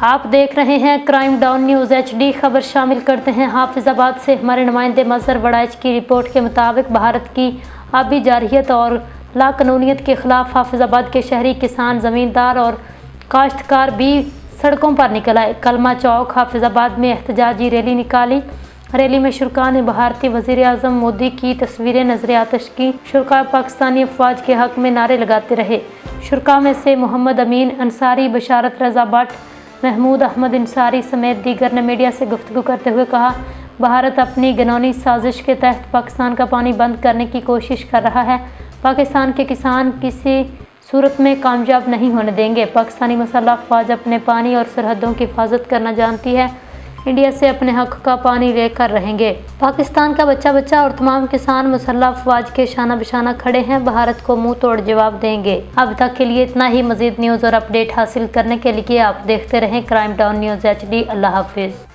آپ دیکھ رہے ہیں کرائم ڈاؤن نیوز HD۔ خبر شامل کرتے ہیں حافظ آباد سے ہمارے نمائندے مظہر وڑائچ کی رپورٹ کے مطابق بھارت کی آبی جارحیت اور لاقانونیت کے خلاف حافظ آباد کے شہری، کسان، زمیندار اور کاشتکار بھی سڑکوں پر نکل آئے۔ کلمہ چوک حافظ آباد میں احتجاجی ریلی نکالی۔ ریلی میں شرکاء نے بھارتی وزیر اعظم مودی کی تصویریں نظر آتش کی۔ شرکاء پاکستانی افواج کے حق میں نعرے لگاتے رہے۔ شرکاء میں سے محمد امین انصاری، بشارت رضا بٹ، محمود احمد انصاری سمیت دیگر نے میڈیا سے گفتگو کرتے ہوئے کہا، بھارت اپنی گھناؤنی سازش کے تحت پاکستان کا پانی بند کرنے کی کوشش کر رہا ہے۔ پاکستان کے کسان کسی صورت میں کامیاب نہیں ہونے دیں گے۔ پاکستانی مسلح افواج اپنے پانی اور سرحدوں کی حفاظت کرنا جانتی ہے۔ انڈیا سے اپنے حق کا پانی لے کر رہیں گے۔ پاکستان کا بچہ بچہ اور تمام کسان مسلح افواج کے شانہ بشانہ کھڑے ہیں، بھارت کو منہ توڑ جواب دیں گے۔ اب تک کے لیے اتنا ہی۔ مزید نیوز اور اپڈیٹ حاصل کرنے کے لیے آپ دیکھتے رہیں کرائم ڈاؤن نیوز HD۔ اللہ حافظ۔